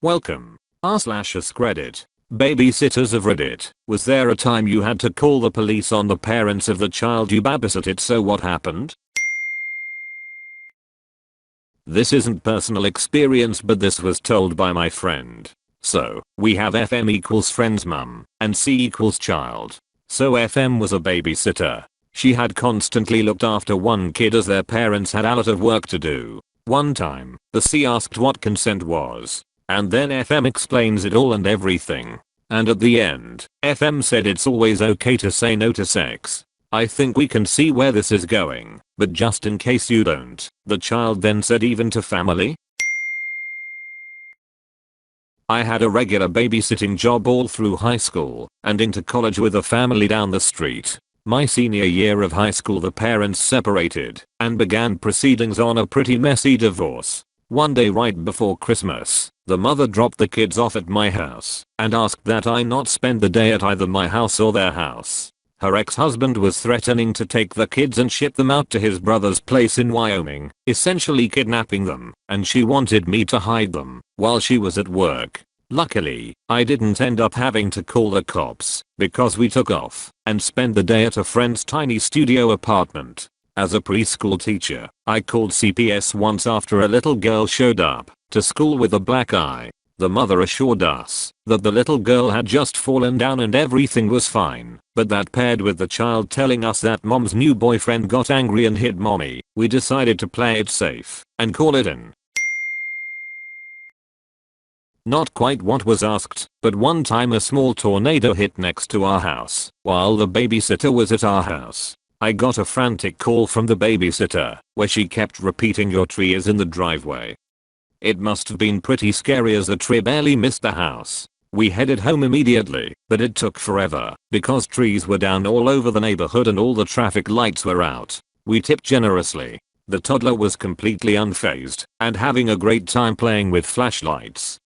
Welcome. r/AskReddit. Babysitters of Reddit. Was there a time you had to call the police on the parents of the child you babysitted, so what happened? This isn't personal experience, but this was told by my friend. So, we have FM equals friend's mum, and C equals child. So FM was a babysitter. She had constantly looked after one kid as their parents had a lot of work to do. One time, the C asked what consent was. And then FM explains it all and everything. And at the end, FM said it's always okay to say no to sex. I think we can see where this is going, but just in case you don't, the child then said even to family? I had a regular babysitting job all through high school and into college with a family down the street. My senior year of high school, the parents separated and began proceedings on a pretty messy divorce. One day right before Christmas, the mother dropped the kids off at my house and asked that I not spend the day at either my house or their house. Her ex-husband was threatening to take the kids and ship them out to his brother's place in Wyoming, essentially kidnapping them, and she wanted me to hide them while she was at work. Luckily, I didn't end up having to call the cops because we took off and spent the day at a friend's tiny studio apartment. As a preschool teacher, I called CPS once after a little girl showed up to school with a black eye. The mother assured us that the little girl had just fallen down and everything was fine, but that paired with the child telling us that mom's new boyfriend got angry and hit mommy, we decided to play it safe and call it in. Not quite what was asked, but one time a small tornado hit next to our house while the babysitter was at our house. I got a frantic call from the babysitter where she kept repeating, "Your tree is in the driveway." It must have been pretty scary as the tree barely missed the house. We headed home immediately, but it took forever because trees were down all over the neighborhood and all the traffic lights were out. We tipped generously. The toddler was completely unfazed and having a great time playing with flashlights.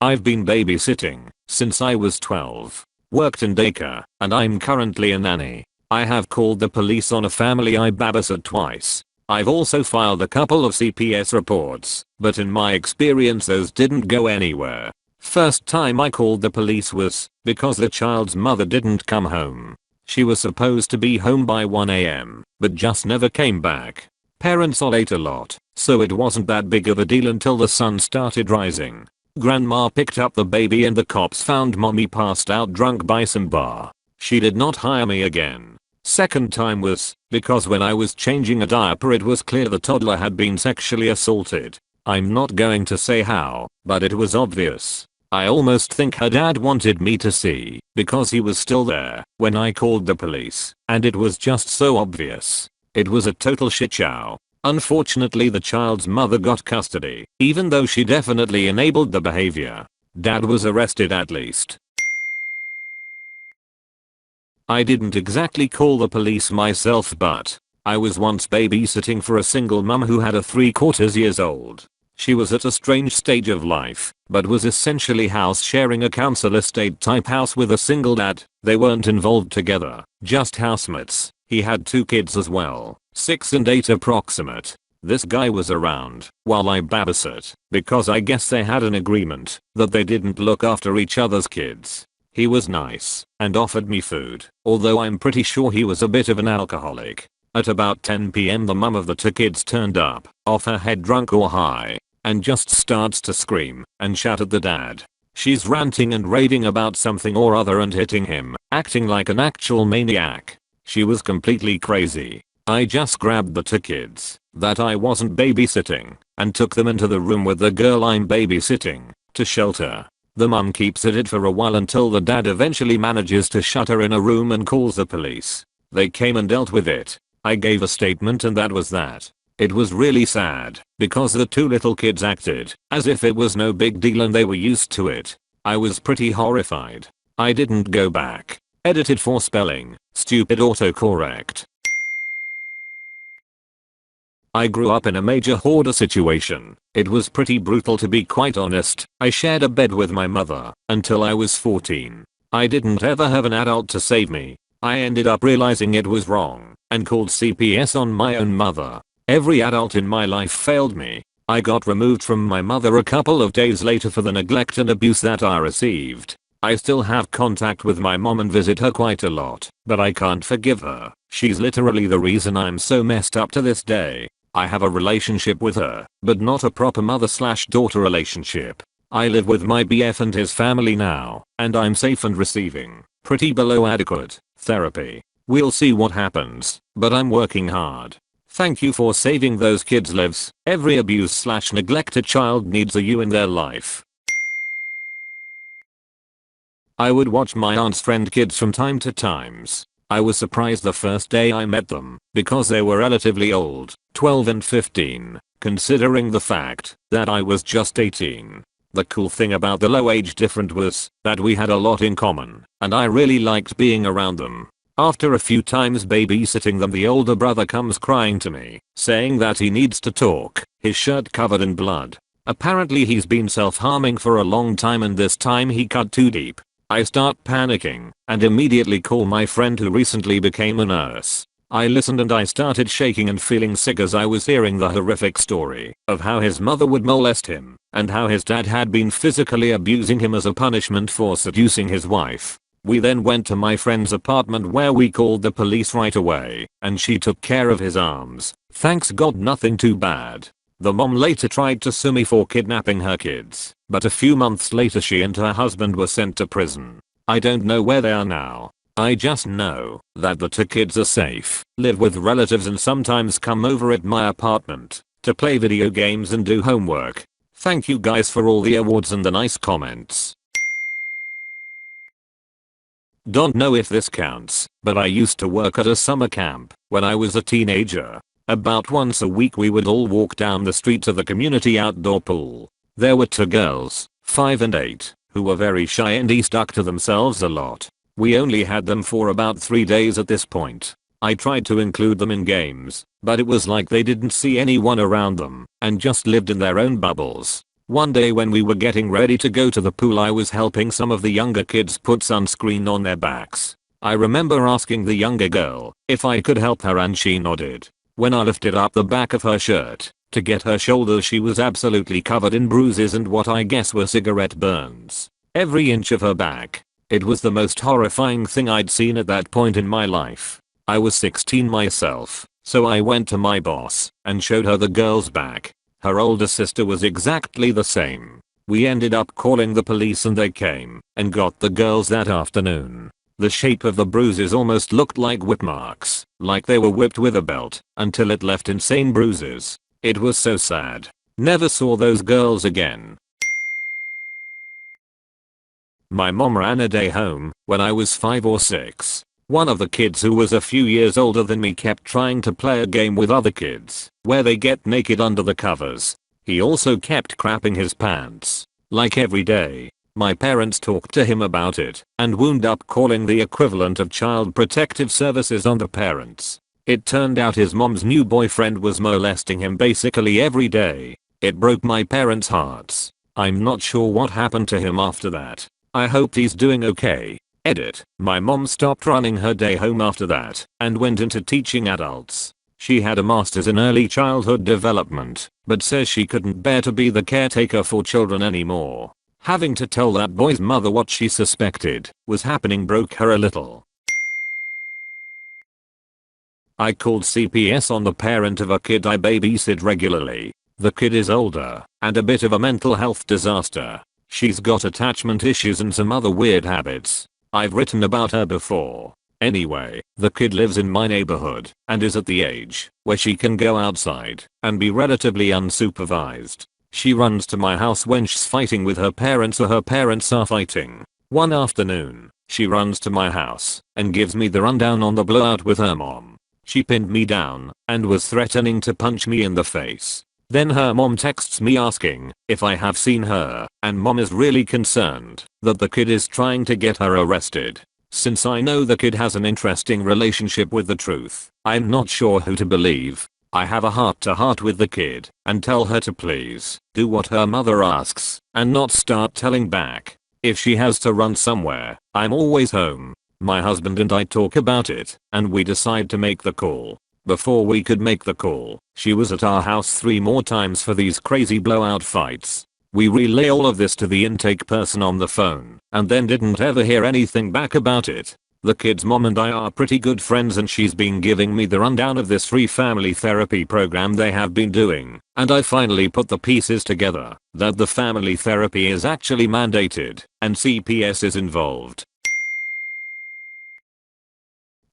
I've been babysitting since I was 12. Worked in daycare, and I'm currently a nanny. I have called the police on a family I babysat twice. I've also filed a couple of CPS reports, but in my experience those didn't go anywhere. First time I called the police was because the child's mother didn't come home. She was supposed to be home by 1 AM, but just never came back. Parents are late a lot, so it wasn't that big of a deal until the sun started rising. Grandma picked up the baby and the cops found mommy passed out drunk by some bar. She did not hire me again. Second time was because when I was changing a diaper it was clear the toddler had been sexually assaulted. I'm not going to say how, but it was obvious. I almost think her dad wanted me to see because he was still there when I called the police, and it was just so obvious. It was a total shit show. Unfortunately, the child's mother got custody, even though she definitely enabled the behavior. Dad was arrested at least. I didn't exactly call the police myself, but I was once babysitting for a single mum who had a 3/4 years old. She was at a strange stage of life, but was essentially house sharing a council estate type house with a single dad. They weren't involved together, just housemates. He had 2 kids as well, 6 and 8 approximate. This guy was around while I babysat because I guess they had an agreement that they didn't look after each other's kids. He was nice and offered me food, although I'm pretty sure he was a bit of an alcoholic. At about 10 PM the mum of the 2 kids turned up, off her head drunk or high, and just starts to scream and shout at the dad. She's ranting and raving about something or other and hitting him, acting like an actual maniac. She was completely crazy. I just grabbed the 2 kids that I wasn't babysitting and took them into the room with the girl I'm babysitting to shelter. The mum keeps at it for a while until the dad eventually manages to shut her in a room and calls the police. They came and dealt with it. I gave a statement and that was that. It was really sad because the 2 little kids acted as if it was no big deal and they were used to it. I was pretty horrified. I didn't go back. Edited for spelling. Stupid autocorrect. I grew up in a major hoarder situation. It was pretty brutal, to be quite honest. I shared a bed with my mother until I was 14. I didn't ever have an adult to save me. I ended up realizing it was wrong and called CPS on my own mother. Every adult in my life failed me. I got removed from my mother a couple of days later for the neglect and abuse that I received. I still have contact with my mom and visit her quite a lot, but I can't forgive her. She's literally the reason I'm so messed up to this day. I have a relationship with her, but not a proper mother/daughter relationship. I live with my BF and his family now, and I'm safe and receiving pretty below adequate therapy. We'll see what happens, but I'm working hard. Thank you for saving those kids' lives. Every abused/neglected child needs a you in their life. I would watch my aunt's friend kids from time to times. I was surprised the first day I met them because they were relatively old, 12 and 15, considering the fact that I was just 18. The cool thing about the low age difference was that we had a lot in common, and I really liked being around them. After a few times babysitting them, the older brother comes crying to me, saying that he needs to talk, his shirt covered in blood. Apparently he's been self-harming for a long time, and this time he cut too deep. I start panicking and immediately call my friend who recently became a nurse. I listened and I started shaking and feeling sick as I was hearing the horrific story of how his mother would molest him and how his dad had been physically abusing him as a punishment for seducing his wife. We then went to my friend's apartment where we called the police right away, and she took care of his arms. Thanks God, nothing too bad. The mom later tried to sue me for kidnapping her kids, but a few months later she and her husband were sent to prison. I don't know where they are now. I just know that the two kids are safe, live with relatives, and sometimes come over at my apartment to play video games and do homework. Thank you guys for all the awards and the nice comments. Don't know if this counts, but I used to work at a summer camp when I was a teenager. About once a week we would all walk down the street to the community outdoor pool. There were two girls, 5 and 8, who were very shy and stuck to themselves a lot. We only had them for about 3 days at this point. I tried to include them in games, but it was like they didn't see anyone around them and just lived in their own bubbles. One day when we were getting ready to go to the pool, I was helping some of the younger kids put sunscreen on their backs. I remember asking the younger girl if I could help her, and she nodded. When I lifted up the back of her shirt to get her shoulders, she was absolutely covered in bruises and what I guess were cigarette burns. Every inch of her back. It was the most horrifying thing I'd seen at that point in my life. I was 16 myself, so I went to my boss and showed her the girl's back. Her older sister was exactly the same. We ended up calling the police and they came and got the girls that afternoon. The shape of the bruises almost looked like whip marks, like they were whipped with a belt, until it left insane bruises. It was so sad. Never saw those girls again. My mom ran a day home when I was 5 or 6. One of the kids, who was a few years older than me, kept trying to play a game with other kids where they get naked under the covers. He also kept crapping his pants. Like every day. My parents talked to him about it and wound up calling the equivalent of Child Protective Services on the parents. It turned out his mom's new boyfriend was molesting him basically every day. It broke my parents' hearts. I'm not sure what happened to him after that. I hope he's doing okay. Edit. My mom stopped running her day home after that and went into teaching adults. She had a master's in early childhood development, but says she couldn't bear to be the caretaker for children anymore. Having to tell that boy's mother what she suspected was happening broke her a little. I called CPS on the parent of a kid I babysit regularly. The kid is older and a bit of a mental health disaster. She's got attachment issues and some other weird habits. I've written about her before. Anyway, the kid lives in my neighborhood and is at the age where she can go outside and be relatively unsupervised. She runs to my house when she's fighting with her parents or her parents are fighting. One afternoon, she runs to my house and gives me the rundown on the blowout with her mom. She pinned me down and was threatening to punch me in the face. Then her mom texts me asking if I have seen her, and mom is really concerned that the kid is trying to get her arrested. Since I know the kid has an interesting relationship with the truth, I'm not sure who to believe. I have a heart-to-heart with the kid and tell her to please do what her mother asks and not start telling back. If she has to run somewhere, I'm always home. My husband and I talk about it and we decide to make the call. Before we could make the call, she was at our house 3 more times for these crazy blowout fights. We relay all of this to the intake person on the phone and then didn't ever hear anything back about it. The kid's mom and I are pretty good friends and she's been giving me the rundown of this free family therapy program they have been doing, and I finally put the pieces together that the family therapy is actually mandated and CPS is involved.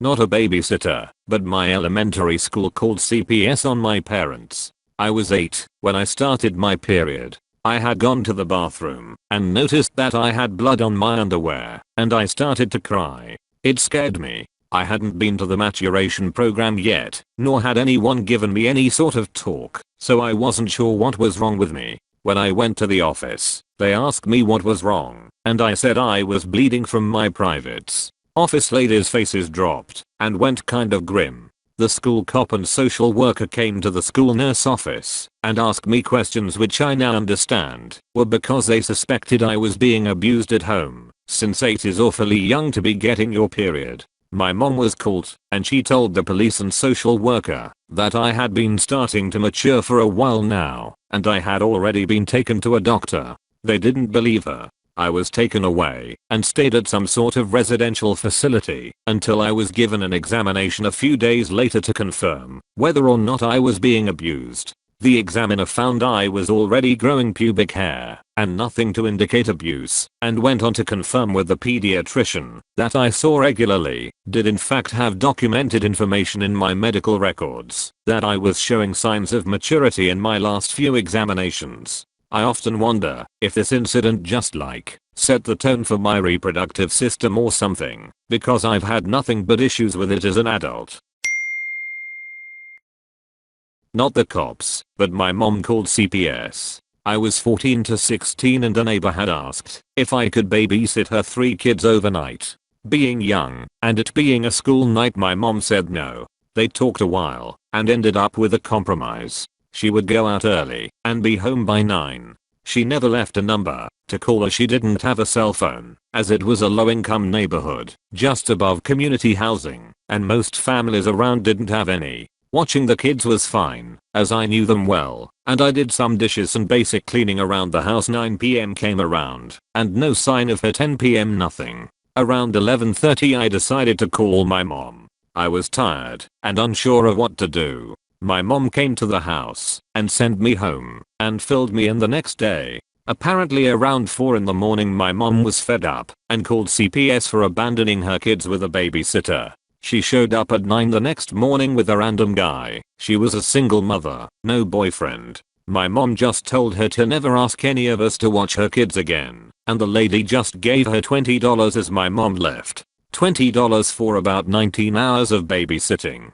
Not a babysitter, but my elementary school called CPS on my parents. I was 8 when I started my period. I had gone to the bathroom and noticed that I had blood on my underwear, and I started to cry. It scared me. I hadn't been to the maturation program yet, nor had anyone given me any sort of talk, so I wasn't sure what was wrong with me. When I went to the office, they asked me what was wrong, and I said I was bleeding from my privates. Office ladies' faces dropped and went kind of grim. The school cop and social worker came to the school nurse office and asked me questions which I now understand were because they suspected I was being abused at home, since 8 is awfully young to be getting your period. My mom was called and she told the police and social worker that I had been starting to mature for a while now and I had already been taken to a doctor. They didn't believe her. I was taken away and stayed at some sort of residential facility until I was given an examination a few days later to confirm whether or not I was being abused. The examiner found I was already growing pubic hair and nothing to indicate abuse, and went on to confirm with the pediatrician that I saw regularly did in fact have documented information in my medical records that I was showing signs of maturity in my last few examinations. I often wonder if this incident just set the tone for my reproductive system or something, because I've had nothing but issues with it as an adult. Not the cops, but my mom called CPS. I was 14 to 16 and a neighbor had asked if I could babysit her 3 kids overnight. Being young and it being a school night, my mom said no. They talked a while and ended up with a compromise. She would go out early and be home by 9. She never left a number to call as she didn't have a cell phone, as it was a low-income neighborhood just above community housing, and most families around didn't have any. Watching the kids was fine, as I knew them well, and I did some dishes and basic cleaning around the house. 9 PM came around, and no sign of her. 10 PM nothing. Around 11:30 I decided to call my mom. I was tired and unsure of what to do. My mom came to the house and sent me home and filled me in the next day. Apparently around 4 in the morning my mom was fed up and called CPS for abandoning her kids with a babysitter. She showed up at 9 the next morning with a random guy. She was a single mother, no boyfriend. My mom just told her to never ask any of us to watch her kids again, and the lady just gave her $20 as my mom left. $20 for about 19 hours of babysitting.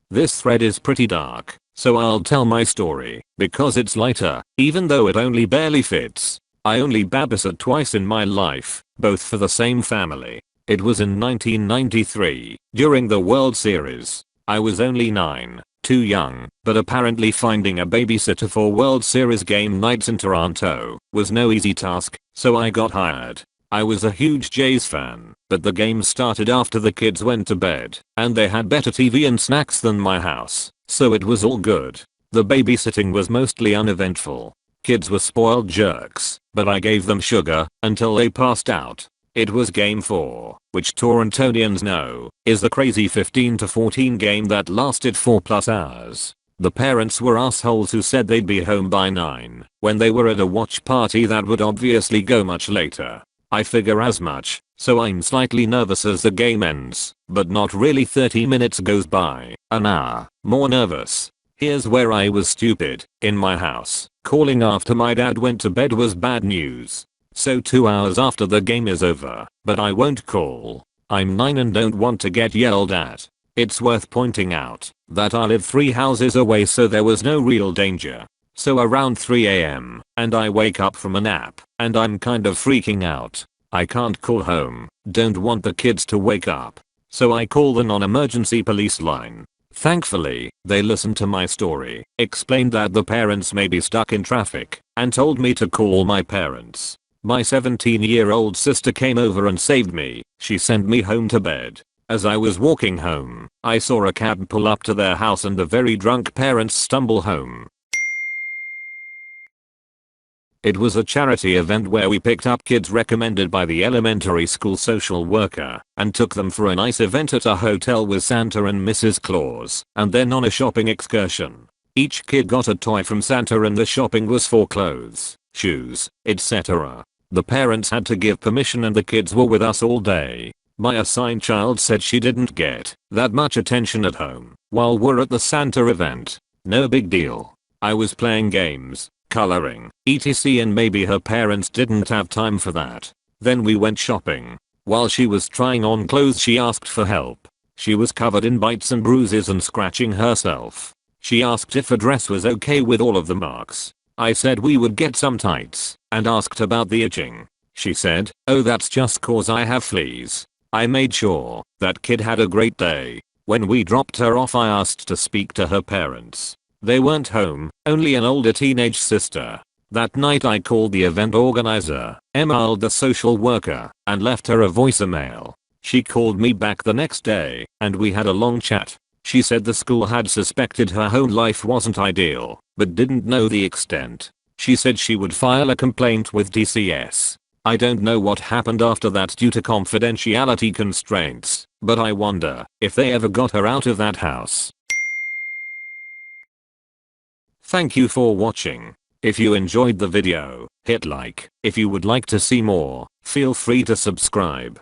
This thread is pretty dark, so I'll tell my story because it's lighter, even though it only barely fits. I only babysat twice in my life, both for the same family. It was in 1993, during the World Series. I was only 9, too young, but apparently finding a babysitter for World Series game nights in Toronto was no easy task, so I got hired. I was a huge Jays fan, but the game started after the kids went to bed, and they had better TV and snacks than my house, so it was all good. The babysitting was mostly uneventful. Kids were spoiled jerks, but I gave them sugar until they passed out. It was game 4, which Torontonians know is the crazy 15-14 game that lasted 4+ hours. The parents were assholes who said they'd be home by 9 when they were at a watch party that would obviously go much later. I figure as much, so I'm slightly nervous as the game ends, but not really. 30 minutes goes by, an hour, more nervous. Here's where I was stupid. In my house, calling after my dad went to bed was bad news. So 2 hours after the game is over, but I won't call. I'm 9 and don't want to get yelled at. It's worth pointing out that I live 3 houses away, so there was no real danger. So around 3 AM, and I wake up from a nap, and I'm kind of freaking out. I can't call home, don't want the kids to wake up. So I call the non-emergency police line. Thankfully, they listened to my story, explained that the parents may be stuck in traffic, and told me to call my parents. My 17-year-old sister came over and saved me. She sent me home to bed. As I was walking home, I saw a cab pull up to their house and the very drunk parents stumble home. It was a charity event where we picked up kids recommended by the elementary school social worker and took them for a nice event at a hotel with Santa and Mrs. Claus, and then on a shopping excursion. Each kid got a toy from Santa and the shopping was for clothes, shoes, etc. The parents had to give permission and the kids were with us all day. My assigned child said she didn't get that much attention at home while we're at the Santa event. No big deal. I was playing games, coloring, etc, and maybe her parents didn't have time for that. Then we went shopping. While she was trying on clothes she asked for help. She was covered in bites and bruises and scratching herself. She asked if a dress was okay with all of the marks. I said we would get some tights and asked about the itching. She said, "Oh, that's just cause I have fleas." I made sure that kid had a great day. When we dropped her off I asked to speak to her parents. They weren't home, only an older teenage sister. That night I called the event organizer, emailed the social worker, and left her a voicemail. She called me back the next day, and we had a long chat. She said the school had suspected her home life wasn't ideal, but didn't know the extent. She said she would file a complaint with DCS. I don't know what happened after that due to confidentiality constraints, but I wonder if they ever got her out of that house. Thank you for watching. If you enjoyed the video, hit like. If you would like to see more, feel free to subscribe.